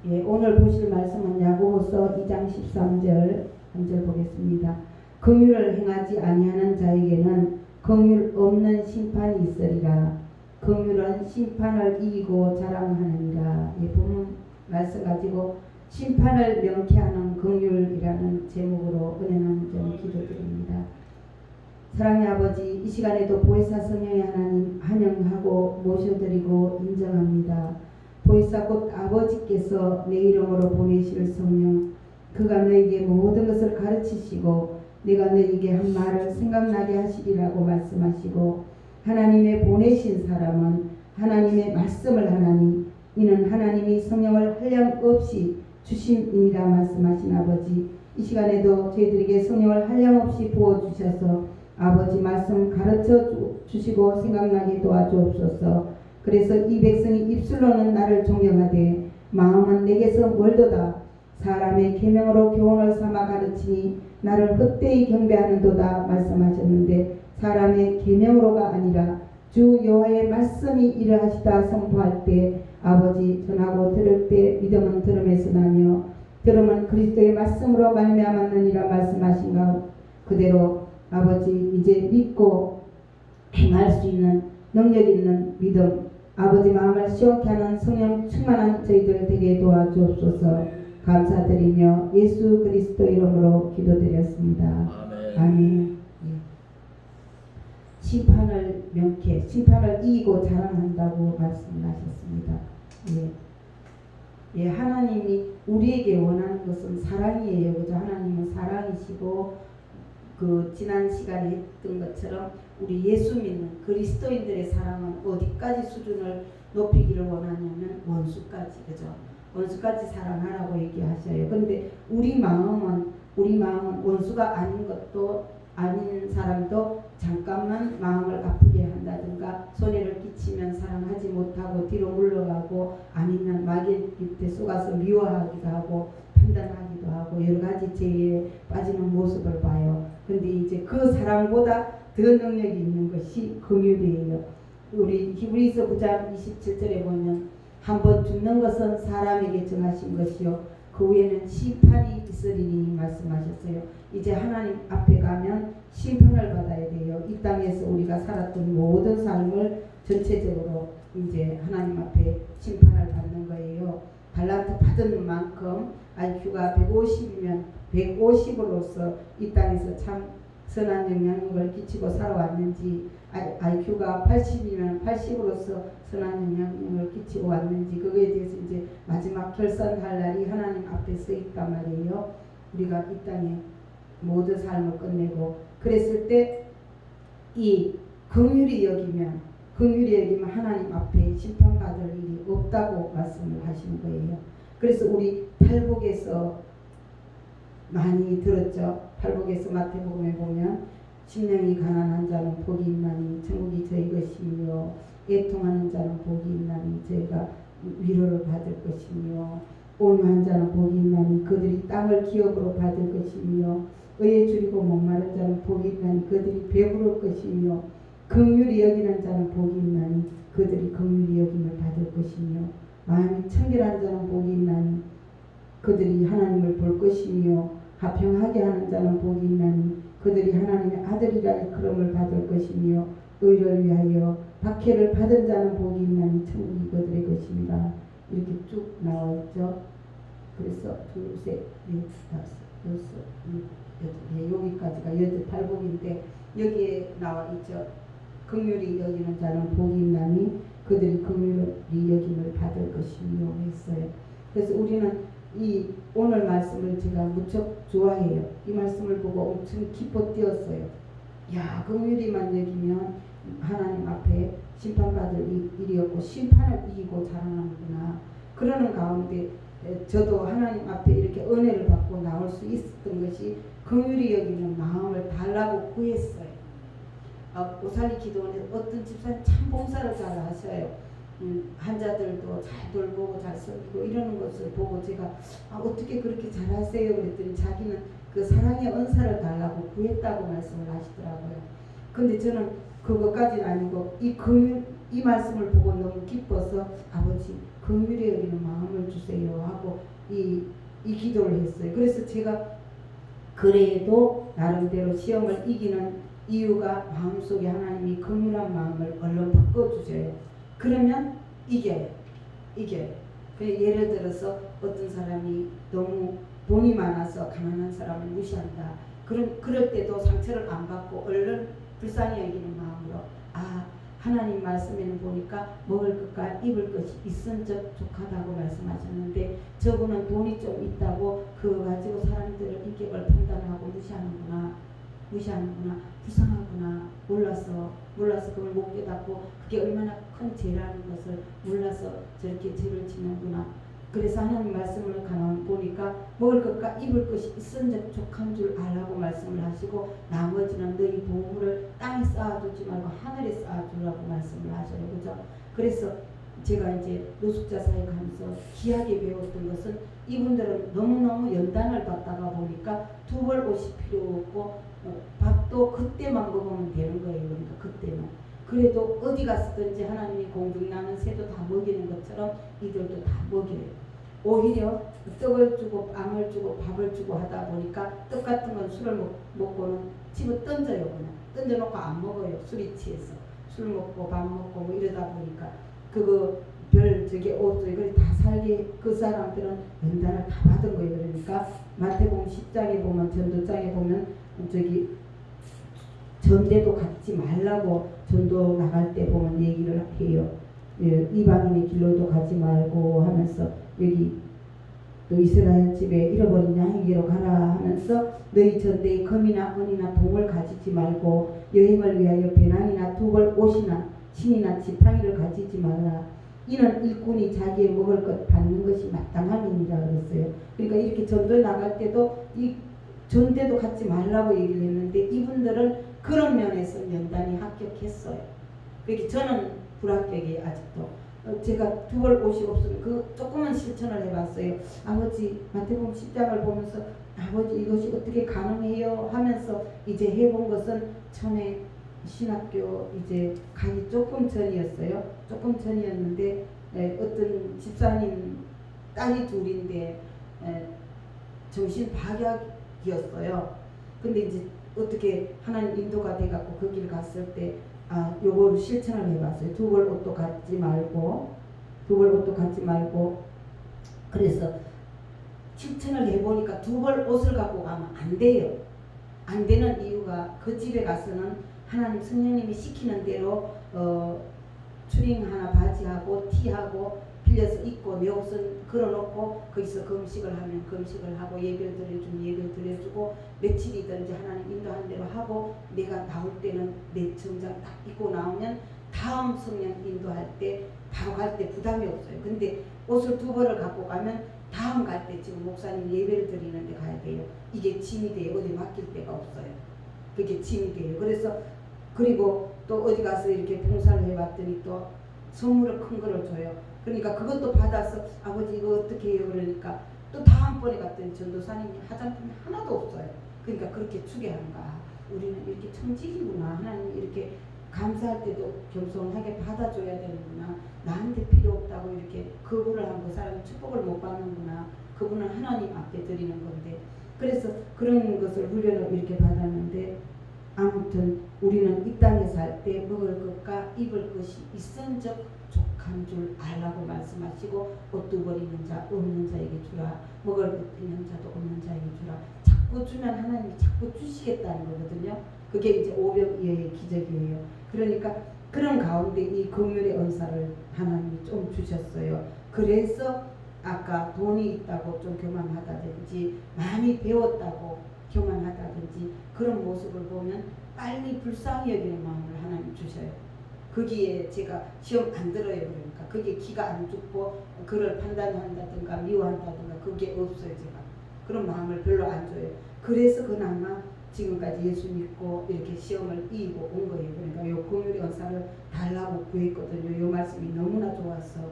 예, 오늘 보실 말씀은 야고보서 2장 13절 한 절 보겠습니다. 긍휼을 행하지 아니하는 자에게는 긍휼 없는 심판이 있으리라. 긍휼은 심판을 이기고 자랑하느니라. 예, 본문 말씀 가지고 심판을 명쾌하는 긍휼이라는 제목으로 은혜 나눔 좀 기도드립니다. 사랑의 아버지, 이 시간에도 보혜사 성령의 하나님 환영하고 모셔드리고 인정합니다. 보혜사 곧 아버지께서 내 이름으로 보내실 성령, 그가 너에게 모든 것을 가르치시고 내가 너에게 한 말을 생각나게 하시리라고 말씀하시고, 하나님의 보내신 사람은 하나님의 말씀을 하나니 이는 하나님이 성령을 한량없이 주심이니라 말씀하신 아버지, 이 시간에도 저희들에게 성령을 한량없이 부어주셔서 아버지 말씀 가르쳐 주시고 생각나게 도와주옵소서. 그래서 이 백성이 입술로는 나를 존경하되 마음은 내게서 멀도다. 사람의 계명으로 교훈을 삼아 가르치니 나를 헛되이 경배하는도다 말씀하셨는데, 사람의 계명으로가 아니라 주 여호와의 말씀이 이러하시다 선포할 때 아버지 전하고 들을 때 믿음은 들음에서 나며 들음은 그리스도의 말씀으로 말미암았느니라 말씀하신가 그대로 아버지 이제 믿고 행할 수 있는 능력 있는 믿음, 아버지 마음을 시원케 하는 성령 충만한 저희들 되게 도와주옵소서. 감사드리며 예수 그리스도 이름으로 기도드렸습니다. 아멘. 예. 심판을 명쾌, 심판을 이기고 자랑한다고 말씀하셨습니다. 예. 예, 하나님이 우리에게 원하는 것은 사랑이에요. 그죠? 하나님은 사랑이시고, 그 지난 시간에 했던 것처럼 우리 예수 믿는 그리스도인들의 사랑은 어디까지 수준을 높이기를 원하냐면 원수까지, 그죠? 원수까지 사랑하라고 얘기하셔요. 그런데 우리 마음은 원수가 아닌 것도 아닌 사람도 잠깐만 마음을 아프게 한다든가 손해를 끼치면 사랑하지 못하고 뒤로 물러가고, 아니면 마귀 깃에 속아서 미워하기도 하고 판단하기도 하고 여러 가지 죄에 빠지는 모습을 봐요. 근데 이제 그 사랑보다 더 능력이 있는 것이 긍휼이에요. 우리 히브리서 9장 27절에 보면 한번 죽는 것은 사람에게 정하신 것이요 그 후에는 심판이 있으리니 말씀하셨어요. 이제 하나님 앞에 가면 심판을 받아야 돼요. 이 땅에서 우리가 살았던 모든 삶을 전체적으로 이제 하나님 앞에 심판을 받는 거예요. 달란트 받은 만큼 IQ가 150이면 150으로서 이 땅에서 참 선한 영향력을 끼치고 살아왔는지, IQ가 80이면 80으로서 선한 영향력을 끼치고 왔는지, 그거에 대해서 이제 마지막 결산할 날이 하나님 앞에 서 있단 말이에요. 우리가 이 땅에 모든 삶을 끝내고 그랬을 때 이 긍휼히 여기면 하나님 앞에 심판받을 일이 없다고 말씀을 하시는 거예요. 그래서 우리 팔복에서 많이 들었죠. 팔복에서 마태복음에 보면 심령이 가난한 자는 복이 있나니 천국이 저희 것이며, 애통하는 자는 복이 있나니 저희가 위로를 받을 것이며, 온유한 자는 복이 있나니 그들이 땅을 기업으로 받을 것이며, 의에 줄이고 목마른 자는 복이 있나니 그들이 배부를 것이며, 긍휼히 여기는 자는 복이 있나니 그들이 긍휼히 여김을 받을 것이며, 마음이 청결한 자는 복이 있나니 그들이 하나님을 볼 것이며, 화평하게 하는 자는 복이 있나니 그들이 하나님의 아들이라 일컬음을 받을 것이며, 의를 위하여 박해를 받은 자는 복이 있나니 천국이 그들의 것입니다. 이렇게 쭉 나와 있죠. 그래서 둘, 셋, 넷, 다섯, 여섯, 일곱, 여덟, 여기까지가 8복인데 여기에 나와 있죠. 긍휼히 여기는 자는 복이 있나니 그들이 긍휼히 여김을 받을 것이며 했어요. 그래서 우리는 이 오늘 말씀을 제가 무척 좋아해요. 이 말씀을 보고 엄청 기뻐 뛰었어요. 야, 긍휼히만 여기면 하나님 앞에 심판받을 일이 없고 심판을 이기고 자라나는구나. 그러는 가운데 저도 하나님 앞에 이렇게 은혜를 받고 나올 수 있었던 것이 긍휼히 여기는 마음을 달라고 구했어요. 오살리 기도원에서 어떤 집사님 참 봉사를 잘 하셔요. 환자들도 잘 돌보고 잘 섬기고 이러는 것을 보고 제가 어떻게 그렇게 잘 하세요? 그랬더니 자기는 그 사랑의 은사를 달라고 구했다고 말씀을 하시더라고요. 근데 저는 그것까지는 아니고 이 말씀을 보고 너무 기뻐서 아버지 긍휼히 여기는 마음을 주세요 하고 이 기도를 했어요. 그래서 제가 그래도 나름대로 시험을 이기는 이유가 마음속에 하나님이 긍휼한 마음을 얼른 바꿔주세요. 그러면 이겨요. 예를 들어서 어떤 사람이 너무 돈이 많아서 가난한 사람을 무시한다. 그럴 때도 상처를 안 받고 얼른 불쌍히 여기는 마음으로 하나님 말씀에는 보니까 먹을 것과 입을 것이 있은적 족하다고 말씀하셨는데 저분은 돈이 좀 있다고 그거 가지고 사람들을 인격을 판단하고 무시하는구나. 불쌍하구나. 몰라서 그걸 못 깨닫고 그게 얼마나 큰 죄라는 것을 몰라서 저렇게 죄를 짓는구나. 그래서 하나님 말씀을 가만 보니까 먹을 것과 입을 것이 있은적 족한 줄 알라고 말씀을 하시고 나머지는 너희 보물을 땅에 쌓아두지 말고 하늘에 쌓아두라고 말씀을 하셔요. 그죠? 그래서 제가 이제 노숙자 사회 가면서 귀하게 배웠던 것은 이분들은 너무너무 연단을 받다가 보니까 두 벌 옷이 필요 없고 밥도 그때만 먹으면 되는 거예요. 그러니까 그때만. 그래도 어디 갔든지 하나님이 공중나는 새도 다 먹이는 것처럼 이들도 다 먹여요. 오히려 떡을 주고 빵을 주고 밥을 주고 하다 보니까 떡 같은 건 술을 먹고는 집어 던져요. 그냥 던져놓고 안 먹어요. 술이 취해서 술 먹고 밥 먹고 뭐 이러다 보니까 그거 저기 옷도 이걸 다 살게 그 사람들은 연단을 다 받은 거예요. 그러니까 마태복음 10장에 보면 전도장에 보면 저기 전대도 갖지 말라고 전도 나갈 때 보면 얘기를 해요. 이방인의 길로도 가지 말고 하면서 여기 또 이스라엘 집에 잃어버린 양에게로 가라 하면서 너희 전대에 금이나 은이나 동을 가지지 말고 여행을 위하여 배낭이나 두 벌 옷이나 신이나 지팡이를 가지지 말라. 이는 일꾼이 자기의 먹을 것 받는 것이 마땅함이니라 그랬어요. 그러니까 이렇게 전도에 나갈 때도 이 전대도 갖지 말라고 얘기를 했는데 이분들은 그런 면에서 연단이 합격했어요. 그렇게 저는 불합격이에요. 아직도. 제가 두 벌 옷이 없으면 그 조금은 실천을 해봤어요. 아버지 마태복음 10장을 보면서 아버지 이것이 어떻게 가능해요 하면서 이제 해본 것은 처음에 신학교 이제 가기 조금 전이었어요. 조금 전이었는데 어떤 집사님 딸이 둘인데 정신 박약이었어요. 근데 이제 어떻게 하나님 인도가 돼갖고 그 길 갔을 때 요거를 실천을 해봤어요. 두 벌 옷도 갖지 말고 그래서 실천을 해보니까 두 벌 옷을 갖고 가면 안 돼요. 안 되는 이유가 그 집에 가서는 하나님 성령님이 시키는 대로 추링 하나 바지하고 티하고 빌려서 입고 내 옷은 걸어놓고 거기서 금식을 하면 금식을 하고 예배를 드려주면 예배를 드려주고 며칠이든지 하나님 인도한 대로 하고 내가 나올 때는 내 정장 딱 입고 나오면 다음 성령 인도할 때 바로 갈 때 부담이 없어요. 근데 옷을 두 벌을 갖고 가면 다음 갈 때 지금 목사님 예배를 드리는 데 가야 돼요. 이게 짐이 돼요. 어디 맡길 데가 없어요. 그게 짐이 돼요. 그래서 그리고 또 어디 가서 이렇게 봉사를 해봤더니 또 선물을 큰 거를 줘요. 그러니까 그것도 받아서 아버지 이거 어떻게 해요? 그러니까 또 다음번에 갔더니 전도사님이 화장품이 하나도 없어요. 그러니까 그렇게 추계하는가. 우리는 이렇게 청직이구나. 하나님 이렇게 감사할 때도 겸손하게 받아줘야 되는구나. 나한테 필요 없다고 이렇게 거부를 한 그 사람이 축복을 못 받는구나. 그분은 하나님 앞에 드리는 건데. 그래서 그런 것을 훈련을 이렇게 받았는데 아무튼 우리는 이 땅에 살 때 먹을 것과 입을 것이 있은적 족한 줄 알라고 말씀하시고 옷도 버리는 자 없는 자에게 주라. 먹을 것 있는 자도 없는 자에게 주라. 자꾸 주면 하나님이 자꾸 주시겠다는 거거든요. 그게 이제 오병이어의 기적이에요. 그러니까 그런 가운데 이 긍휼의 은사를 하나님이 좀 주셨어요. 그래서 아까 돈이 있다고 좀 교만하다든지 많이 배웠다고 교만하다든지 그런 모습을 보면 빨리 불쌍히 여기는 마음을 하나님 주셔요. 거기에 제가 시험 안 들어요. 그러니까 그게 기가 안 죽고 그를 판단한다든가 미워한다든가 그게 없어요. 제가 그런 마음을 별로 안 줘요. 그래서 그나마 지금까지 예수 믿고 이렇게 시험을 이기고 온 거예요. 그러니까 요 긍휼의 은사를 달라고 구했거든요. 요 말씀이 너무나 좋아서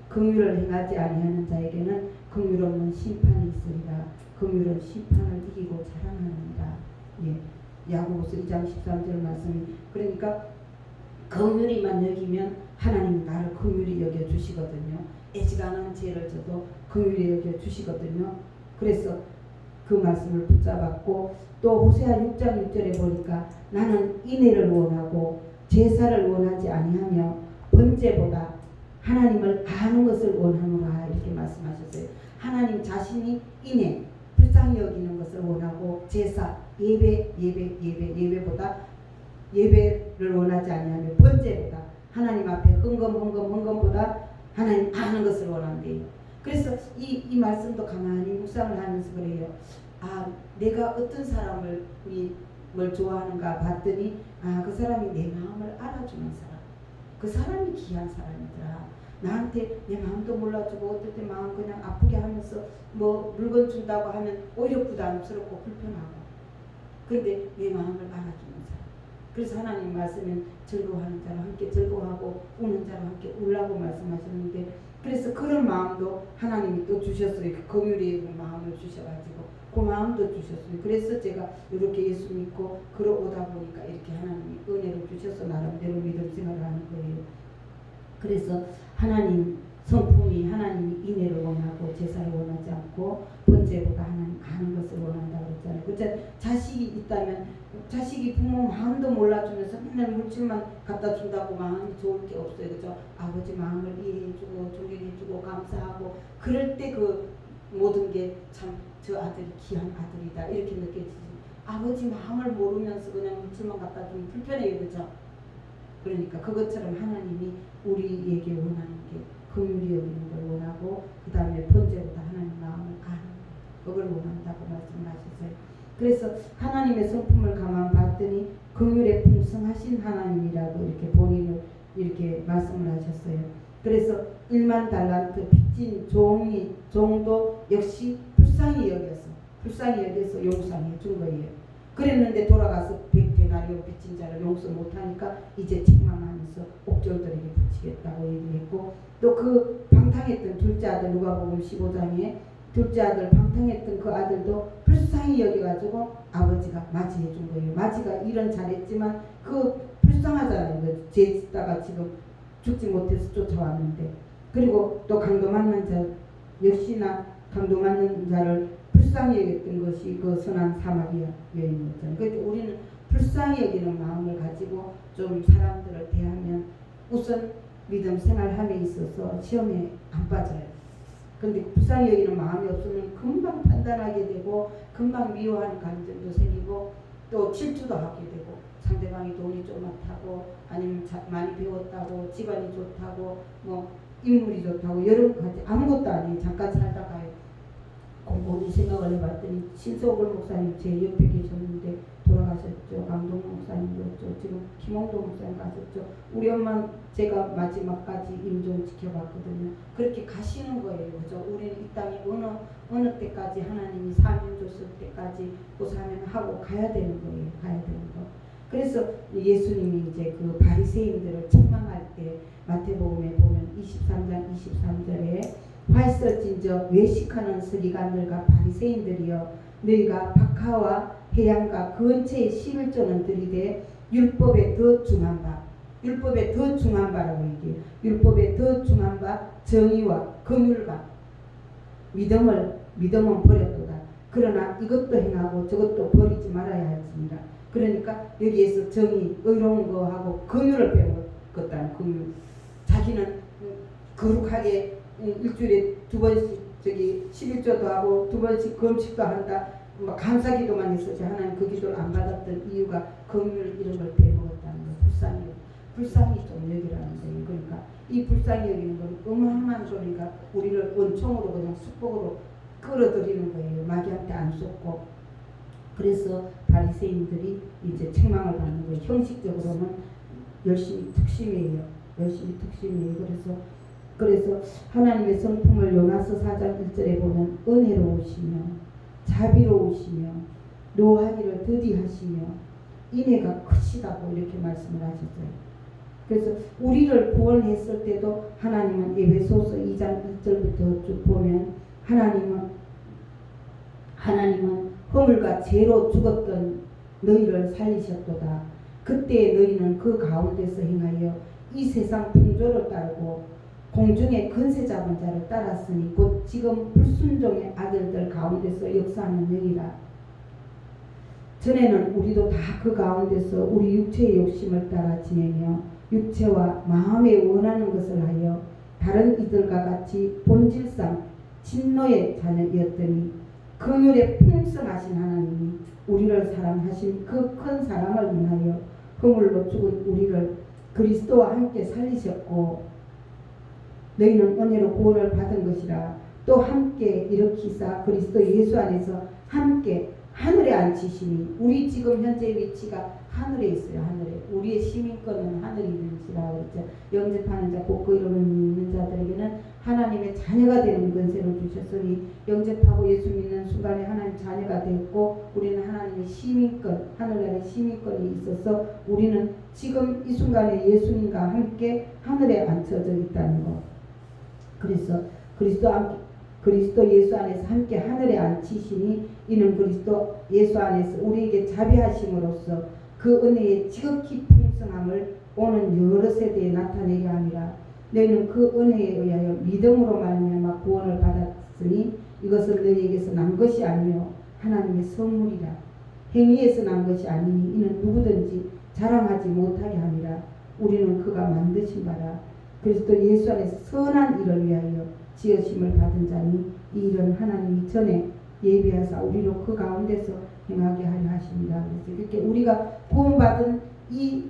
긍휼을 행하지 아니하는 자에게는 긍휼 없는 심판이 있으리라. 긍휼은 심판을 이기고 자랑하느니라. 예. 야고보서 2장 13절 말씀이 그러니까 긍휼히만 여기면 하나님이 나를 긍휼히 여겨 주시거든요. 애지간한 죄를 져도 긍휼히 여겨 주시거든요. 그래서 그 말씀을 붙잡았고 또 호세아 6장 6절에 보니까 나는 인애를 원하고 제사를 원하지 아니하며 번제보다 하나님을 아는 것을 원하노라 이렇게 말씀하셨어요. 하나님 자신이 인애 불쌍히 여기는 것을 원하고 제사 예배보다 예배를 원하지 아니하며 번제보다 하나님 앞에 헌금보다 하나님 아는 것을 원한대요. 그래서 이 말씀도 가만히 묵상을 하면서 그래요. 아, 내가 어떤 사람을 뭘 좋아하는가 봤더니 그 사람이 내 마음을 알아주는 사람. 그 사람이 귀한 사람이더라. 나한테 내 마음도 몰라주고 어떨 때 마음 그냥 아프게 하면서 뭐 물건 준다고 하면 오히려 부담스럽고 불편하고. 그런데 내 마음을 알아주는 사람. 그래서 하나님 말씀은 즐거워하는 자와 함께 즐거워하고 우는 자와 함께 울라고 말씀하셨는데 그래서 그런 마음도 하나님이 또 주셨어요. 그 긍휼의 마음을 주셔가지고 그 마음도 주셨어요. 그래서 제가 이렇게 예수 믿고 걸어오다 보니까 이렇게 하나님이 은혜를 주셔서 나름대로 믿음 생활을 하는 거예요. 그래서 하나님 성품이 하나님이 인애를 원하고 제사를 원하지 않고 번제보다 하나님 아는 것을 원한다고 그랬잖아요. 그렇죠? 자식이 있다면 자식이 부모 마음도 몰라주면서 맨날 물질만 갖다 준다고 마음이 좋을 게 없어요. 그죠? 아버지 마음을 이해해주고 존경해주고 감사하고 그럴 때 그 모든 게 참 저 아들이 귀한 아들이다 이렇게 느껴지지. 아버지 마음을 모르면서 그냥 물질만 갖다 주면 불편해요. 그죠? 그러니까 그것처럼 하나님이 우리에게 원하는 게 긍휼히 여기는 걸 원하고 그 다음에 번제보다 하나님 마음을 아는 그걸 원한다고 말씀하셨어요. 그래서 하나님의 성품을 가만 봤더니 긍휼에 풍성하신 하나님이라고 이렇게 본인을 이렇게 말씀을 하셨어요. 그래서 1만 달란트 빚진 종도 역시 불쌍히 여겨서 용서해 준 거예요. 그랬는데 돌아가서 100데나리온 빚진 자를 용서 못하니까 이제 책망하면서 옥졸들에게 붙이겠다고 얘기했고 또 그 방탕했던 둘째 아들 누가복음 15장에 둘째 아들 방탕했던 그 아들도 불쌍히 여겨가지고 아버지가 맞이해 준 거예요. 맞이가 일은 잘했지만 그 불쌍하잖아요. 죄 짓다가 지금 죽지 못해서 쫓아왔는데 그리고 또 강도 맞는 자 역시나 강도 맞는 자를 불쌍히 여겼던 것이 그 선한 사마리아 여인이었잖아요. 그러니까 우리는 불쌍히 여기는 마음을 가지고 좀 사람들을 대하면 우선 믿음 생활함에 있어서 시험에 안 빠져요. 그런데 불쌍히 여기는 마음이 없으면 금방 판단하게 되고 금방 미워하는 감정도 생기고 또 질투도 하게 되고 상대방이 돈이 좀 많다고 아니면 많이 배웠다고 집안이 좋다고 뭐 인물이 좋다고 여러 가지 아무것도 아니에요. 잠깐 살다가요. 곰곰이 생각을 해봤더니 신석을 목사님 제 옆에 계셨는데 돌아가셨죠. 강동 목사님이었죠. 지금 김홍도 목사님 가셨죠. 우리 엄마 제가 마지막까지 임종 지켜봤거든요. 그렇게 가시는 거예요. 그죠? 우리는 이 땅에 어느 때까지 하나님이 사명 줬을 때까지 그 사명을 하고 가야 되는 거예요. 가야 되는 거. 그래서 예수님이 이제 그 바리새인들을 책망할 때 마태복음에 보면 23장 23절에 활서진저 외식하는 서기관들과 바리새인들이여 너희가 박하와 해양과 근처의 11조는 들이되 율법에 더 중한 바라고 얘기해요. 율법에 더 중한 바 정의와 긍휼과 믿음은 버렸도다. 그러나 이것도 행하고 저것도 버리지 말아야 할지니라. 그러니까 여기에서 정의, 의로운 거하고 긍휼을 배웠다는 긍휼. 자기는 거룩하게 일주일에 2번씩 11조도 하고 2번씩 금식도 한다. 뭐 감사기도만 했었지 하나님 그 기도를 안 받았던 이유가 긍휼 이런 걸 배워왔다는 거예요. 불쌍히 좀 여기라는 거예요. 그러니까 이 불쌍히 여기는 건 어마어마한 소리가 우리를 원총으로 그냥 축복으로 끌어들이는 거예요. 마귀한테 안 속고. 그래서 바리새인들이 이제 책망을 받는 거예요. 형식적으로는 열심히 특심이에요. 그래서 하나님의 성품을 요나서 4장 1절에 보면 은혜로우시며 자비로우시며 노하기를 더디하시며 인애가 크시다고 이렇게 말씀을 하셨어요. 그래서 우리를 구원했을 때도 하나님은 에베소서 2장 1절부터 쭉 보면 하나님은 허물과 죄로 죽었던 너희를 살리셨도다. 그때 너희는 그 가운데서 행하여 이 세상 풍조를 따르고 공중의 권세 잡은 자를 따랐으니 곧 지금 불순종의 아들들 가운데서 역사하는 영이라. 전에는 우리도 다 그 가운데서 우리 육체의 욕심을 따라 지내며 육체와 마음에 원하는 것을 하여 다른 이들과 같이 본질상 진노의 자녀이었더니 긍휼에 풍성하신 하나님이 우리를 사랑하신 그 큰 사랑을 인하여 허물로 죽은 우리를 그리스도와 함께 살리셨고 너희는 은혜로 구원을 받은 것이라. 또 함께 일으키사 그리스도 예수 안에서 함께 하늘에 앉히시니. 우리 지금 현재 위치가 하늘에 있어요. 하늘에. 우리의 시민권은 하늘이든지라 그랬죠. 영접하는 자 곧 그 이름을 믿는 자들에게는 하나님의 자녀가 되는 권세를 주셨으니 영접하고 예수 믿는 순간에 하나님 자녀가 되었고 우리는 하나님의 시민권, 하늘나라의 시민권이 있어서 우리는 지금 이 순간에 예수님과 함께 하늘에 앉혀져 있다는 것. 그래서 그리스도 예수 안에서 함께 하늘에 앉히시니 이는 그리스도 예수 안에서 우리에게 자비하심으로써 그 은혜의 지극히 풍성함을 오는 여러 세대에 나타내게 함이라. 너희는 그 은혜에 의하여 믿음으로 말미암아 구원을 받았으니 이것은 너희에게서 난 것이 아니요 하나님의 선물이라. 행위에서 난 것이 아니니 이는 누구든지 자랑하지 못하게 함이라. 우리는 그가 만드신 바라 그리스도 예수 안에서 선한 일을 위하여 지으심을 받은 자니 이 일은 하나님이 전에 예비하사 우리로 그 가운데서 행하게 하려 하십니다. 그래서 이렇게 우리가 구원받은 이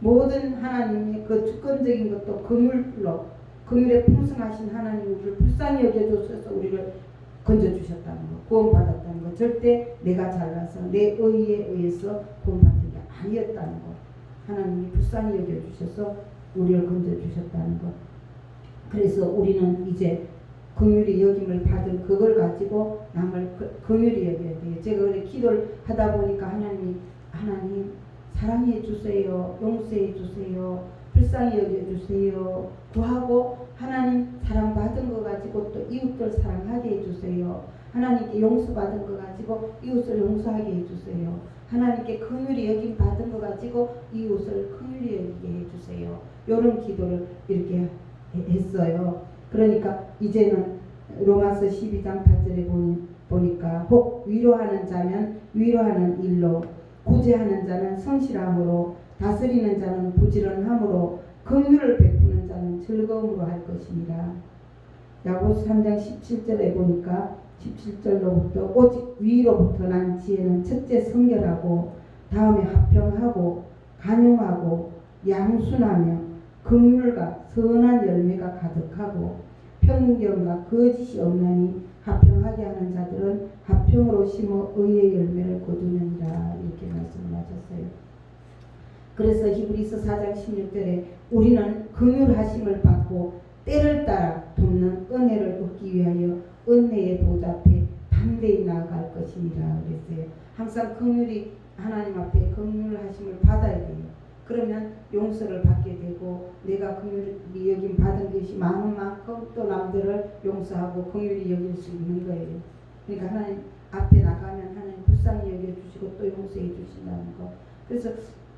모든 하나님의 그 주권적인 것도 긍휼에 풍성하신 하나님이 우리를 불쌍히 여겨주셔서 우리를 건져주셨다는 것, 구원받았다는 것. 절대 내가 잘나서 내 의에 의해서 구원받은 게 아니었다는 것. 하나님이 불쌍히 여겨주셔서 우리를 건져주셨다는 것. 그래서 우리는 이제 긍휼히 여김을 받은 그걸 가지고 남을 긍휼히 여겨야 돼요. 제가 그래 기도를 하다 보니까 하나님 사랑해 주세요. 용서해 주세요. 불쌍히 여겨주세요. 구하고 하나님 사랑받은 거 가지고 또 이웃들 사랑하게 해주세요. 하나님께 용서받은 거 가지고 이웃을 용서하게 해주세요. 하나님께 긍휼히 여김 받은 거 가지고 이웃을 긍휼히 여기게 해주세요. 이런 기도를 이렇게 했어요. 그러니까 이제는 로마서 12장 8절에 보니까 혹 위로하는 자면 위로하는 일로 구제하는 자는 성실함으로 다스리는 자는 부지런함으로 긍휼을 베푸는 자는 즐거움으로 할 것입니다. 야고보서 3장 17절에 보니까 17절로부터 오직 위로부터 난 지혜는 첫째 성결하고 다음에 합평하고 간용하고 양순하며 긍휼과 선한 열매가 가득하고 편견과 거짓이 없나니 합평하게 하는 자들은 합평으로 심어 의의 열매를 거두느니라. 이렇게 말씀을 하셨어요. 그래서 히브리서 4장 16절에 우리는 긍휼하심을 받고 때를 따라 돕는 은혜를 얻기 위하여 은혜의 보좌 앞에 담대히 나아갈 것입니다. 그랬어요. 항상 긍휼히 하나님 앞에 긍휼하심을 받아야 돼요. 그러면 용서를 받게 되고 내가 긍휼히 여김 받은 것이 많은 만큼 또 남들을 용서하고 긍휼히 여길 수 있는 거예요. 그러니까 하나님 앞에 나가면 하나님 불쌍히 여겨주시고 또 용서해 주신다는 거. 그래서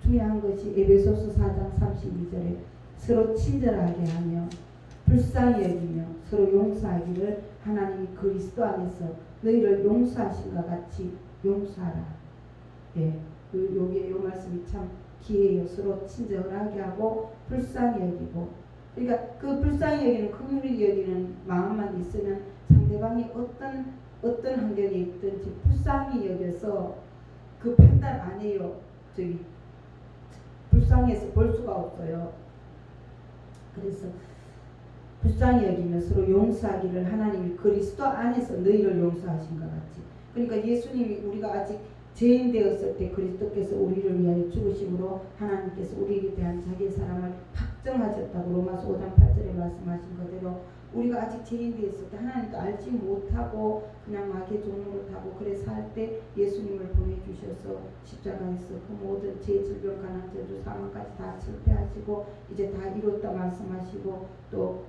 중요한 것이 에베소서 4장 32절에 서로 친절하게 하며 불쌍히 여기며 서로 용서하기를 하나님이 그리스도 안에서 너희를 용서하신과 같이 용서하라. 예, 요 말씀이 참 기회요. 서로 친절하게 하고 불쌍히 여기고. 그러니까 그 불쌍히 여기는 긍휼히 여기는 마음만 있으면 상대방이 어떤 환경에 있든지 불쌍히 여겨서 그 판단 안 해요. 불쌍해서 볼 수가 없어요. 그래서 불쌍히 여기며 서로 용서하기를 하나님이 그리스도 안에서 너희를 용서하신 것 같이. 그러니까 예수님이 우리가 아직 죄인 되었을 때 그리스도께서 우리를 위하여 죽으심으로 하나님께서 우리에 대한 자기의 사랑을 확정하셨다고 로마서 5장 8절에 말씀하신 그대로 우리가 아직 죄인 되었을 때 하나님도 알지 못하고 그냥 마귀의 종로를 타고 그래 살 때 예수님을 보내주셔서 십자가에서 그 모든 죄, 질병, 가난, 저주, 사망까지 다 철폐하시고 이제 다 이뤘다 말씀하시고 또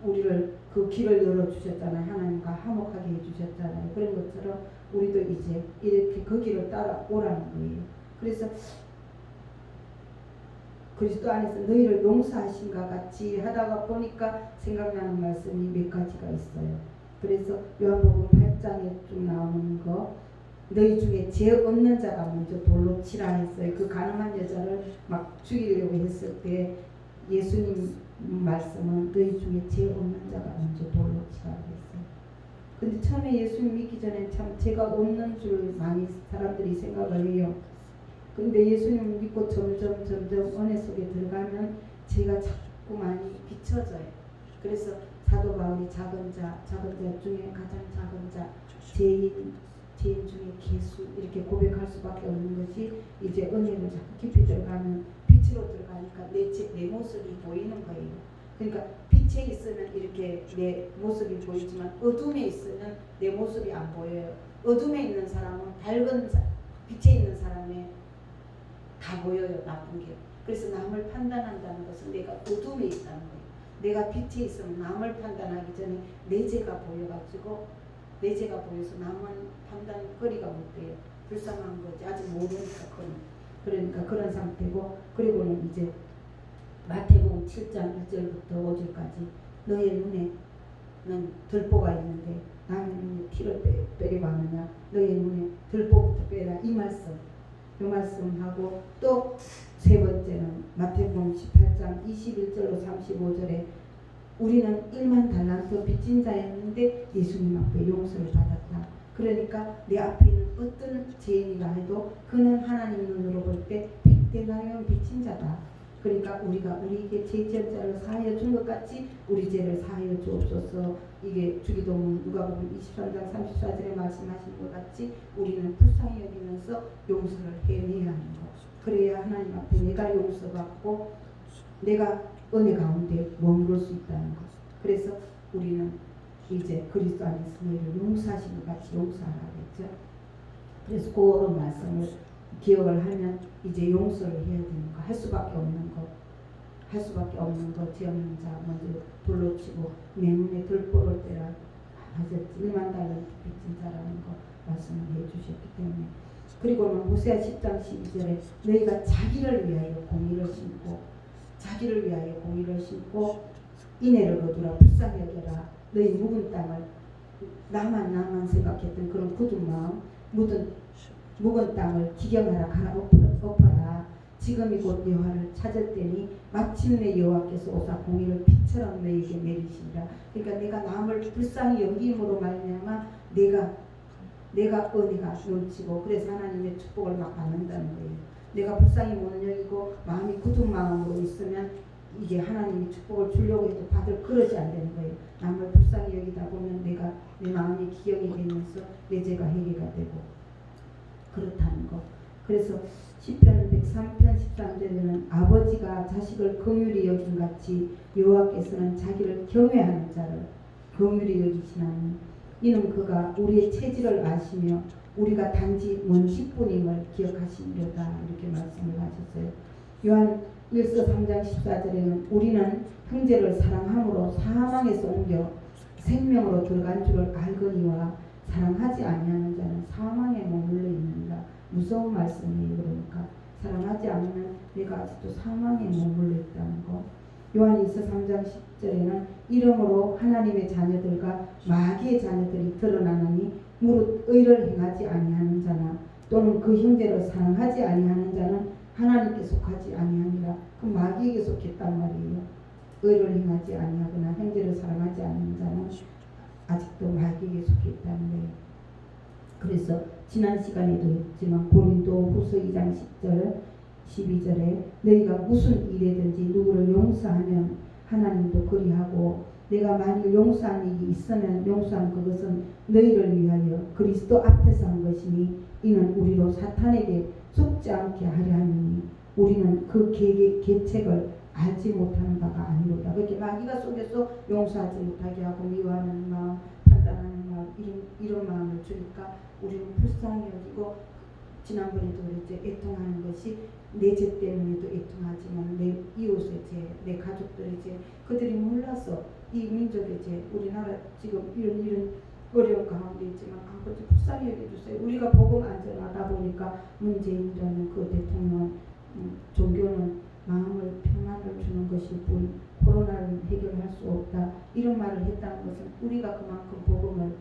우리를 그 길을 열어주셨잖아요. 하나님과 화목하게 해주셨잖아요. 그런 것처럼 우리도 이제 이렇게 그 길을 따라 오라는 거예요. 그래서 그리스도 안에서 너희를 용서하신가 같이 하다가 보니까 생각나는 말씀이 몇 가지가 있어요. 그래서 요한복음 8장에 쭉 나오는 거, 너희 중에 죄 없는 자가 먼저 돌로 치라 했어요. 그 가늠한 여자를 막 죽이려고 했을 때 예수님 말씀은 너희 중에 죄 없는 자가 먼저 돌로 치라 했어요. 근데 처음에 예수님 믿기 전에 참 죄가 없는 줄 많이 사람들이 생각을 해요. 근데 예수님 믿고 점점 은혜 속에 들어가면 죄가 자꾸 많이 비춰져요. 그래서 사도 바울이 작은 자 중에 가장 작은 자, 죄인 중에 개수 이렇게 고백할 수밖에 없는 것이 이제 은혜를 자꾸 깊이 들어가면 빛으로 들어가니까 내 모습이 보이는 거예요. 그러니까 빛에 있으면 이렇게 내 모습이 보이지만 어둠에 있으면 내 모습이 안 보여요. 어둠에 있는 사람은 빛에 있는 사람의 다 보여요. 나쁜 게. 그래서 남을 판단한다는 것은 내가 어둠에 있다는 거예요. 내가 빛에 있으면 남을 판단하기 전에 내 죄가 보여가지고 내 죄가 보여서 남은 판단거리가 못 돼요. 불쌍한 거지. 아직 모르니까 그러니까 그런 상태고, 그리고는 이제 마태복음 7장 1절부터 5절까지 너의 눈에는 들보가 있는데 남의 눈에 티를 빼려고 하느냐, 너의 눈에 들보부터 빼라, 이 말씀하고, 또 세 번째는 마태복음 18장 21절로 35절에 우리는 1만 달란트 빚진 자였는데 예수님 앞에 용서를 받았다. 그러니까 내 앞에 있는 어떤 죄인이라 해도 그는 하나님 눈으로 볼 때 100데나리온 빚진 자다. 그러니까 우리가 우리에게 죄 지은 자를 사하여 준 것 같이 우리 죄를 사하여 주옵소서. 이게 주기도문 누가복음 23장 34절에 말씀하신 것 같이 우리는 불쌍히 여기면서 용서를 해내야 하는 것. 그래야 하나님 앞에 내가 용서받고 내가 은혜 가운데 머무를 수 있다는 것. 그래서 우리는 이제 그리스도 안에서 너희를 용서하신 것 같이 용서하라고 했죠. 그래서 그런 말씀을 기억을 하면 이제 용서를 해야 되는 거, 할 수밖에 없는 거, 죄 없는 자 먼저 돌로 치고 내 눈에 들보를 떼라 하셨지. 1만 달란트 빚진 자라는 거 말씀을 해주셨기 때문에. 그리고는 호세아 10장 12절에 너희가 자기를 위하여 공의를 심고 인애를 거두라, 불쌍히 여겨라. 너희 묵은 땅을 나만 생각했던 그런 굳은 마음, 묵은 땅을 기경하라, 갈아엎어라. 지금이 곧 여호와를 찾을 때니 마침내 여호와께서 오사 공의를 빛처럼 너희에게 내리시리라. 그러니까 내가 남을 불쌍히 여김으로 말미암아 내가 은혜가 넘치고, 그래서 하나님의 축복을 막 받는다는 거예요. 내가 불쌍히 못 여기고 마음이 굳은 마음으로 있으면 이게 하나님이 축복을 주려고 해도 그러지 안 되는 거예요. 남을 불쌍히 여기다 보면 내 마음이 기억이 되면서 내 죄가 해결가 되고 그렇다는 거. 그래서 시편 103편 13절에는 아버지가 자식을 긍휼히 여긴 같이 여호와께서는 자기를 경외하는 자를 긍휼히 여기시나니 이는 그가 우리의 체질을 아시며 우리가 단지 먼지뿐임을 기억하시려다. 이렇게 말씀을 하셨어요. 요한 1서 3장 14절에는 우리는 형제를 사랑함으로 사망에서 옮겨 생명으로 들어간 줄을 알거니와 사랑하지 아니하는 자는 사망에 머물러 있느니라. 무서운 말씀이에요. 그러니까 사랑하지 않으면 내가 아직도 사망에 머물러 있다는 거. 요한일서 3장 10절에는 이러므로 하나님의 자녀들과 마귀의 자녀들이 드러나느니 무릇 의를 행하지 아니하는 자나 또는 그 형제를 사랑하지 아니하는 자는 하나님께 속하지 아니하니라. 그럼 마귀에게 속했단 말이에요. 의를 행하지 아니하거나 형제를 사랑하지 않는 자는 아직도 마귀에게 속했다는 거예요. 그래서 지난 시간에도 했지만 고린도 후서 2장 10절 12절에 너희가 무슨 일이든지 누구를 용서하면 하나님도 그리하고 내가 만일 용서한 일이 있으면 용서한 그것은 너희를 위하여 그리스도 앞에서 한 것이니 이는 우리로 사탄에게 속지 않게 하려 함이니 우리는 그 계책을 알지 못하는 바가 아니로다. 그렇게 마귀가 속에서 용서하지 못하게 하고 미워하는 마음, 판단하는 마음, 이런 마음을 주니까 우리는 불쌍히 여기고, 지난번에도 이제 애통하는 것이 내 죄 때문에도 애통하지만 내 이웃의 죄, 내 가족들의 죄, 그들이 몰라서 이 민족의 죄, 우리나라 지금 이런 어려운 가운데 있지만 아버지 불쌍히 여겨주세요. 우리가 복음 안전하다 보니까 문재인이라는 그 대통령 종교는 마음을 평안을 주는 것이 뿐 코로나를 해결할 수 없다. 이런 말을 했다는 것은 우리가 그만큼 복음을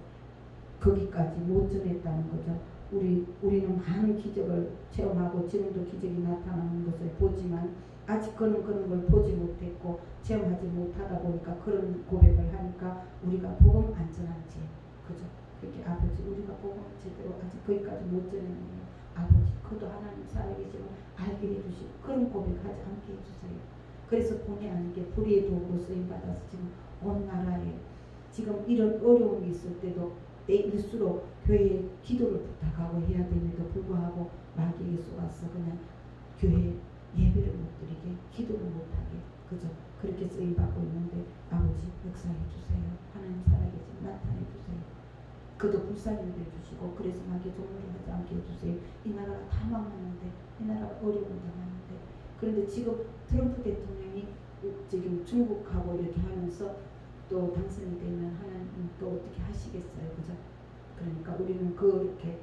거기까지 못 전했다는 거죠. 우리는 많은 기적을 체험하고 지금도 기적이 나타나는 것을 보지만 아직 그런 걸 보지 못했고 체험하지 못하다 보니까 그런 고백을 하니까 우리가 복음 안전한지 그죠? 그렇게 아버지 우리가 복음 제대로 아직 거기까지 못 전했네요. 아버지 그도 하나님 살아계시면 알게 해주시고 그런 고백하지 않게 해주세요. 그래서 본의 아니게 불의의 도구로 쓰임받아서 지금 온 나라에 지금 이런 어려움이 있을 때도 때일수록 교회에 기도를 부탁하고 해야 됨에도 불구하고 마귀에게 쏘아서 그냥 교회 예배를 못 드리게 기도를 못하게 그죠? 그렇게 쓰임받고 있는데 아버지 역사해 주세요. 하나님 살아계신 나타내 주세요. 그도 불쌍히 해주시고 그래서 마귀 종로를 하지 않게 해주세요. 이 나라가 다 망하는데 이 나라가 어려움을 당하는데 그런데 지금 트럼프 대통령이 지금 중국하고 이렇게 하면서 또 당선이 되면 하나님 또 어떻게 하시겠어요, 그죠? 그러니까 우리는 그렇게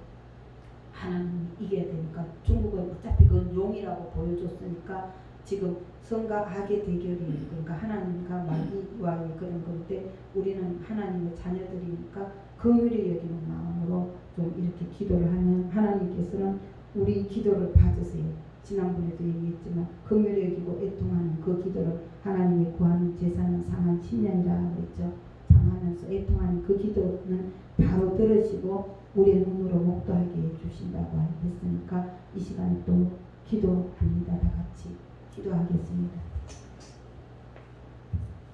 하나님 이겨야 되니까 중국은 어차피 그건 용이라고 보여줬으니까 지금 선과 악의 대결이 그러니까 하나님과 마귀와의 그런 건데 우리는 하나님의 자녀들이니까 긍휼히 여기는 마음으로 좀 이렇게 기도를 하면 하나님께서는 우리 기도를 받으세요. 지난번에도 얘기했지만 긍휼히 여기고 애통하는 그 기도를 하나님이 구하는 제사는 상한 10년이라고 했죠. 상하면서 애통하는 그 기도는 바로 들으시고 우리의 눈으로 목도하게 해주신다고 했으니까 이 시간에 또 기도합니다. 다 같이 기도하겠습니다.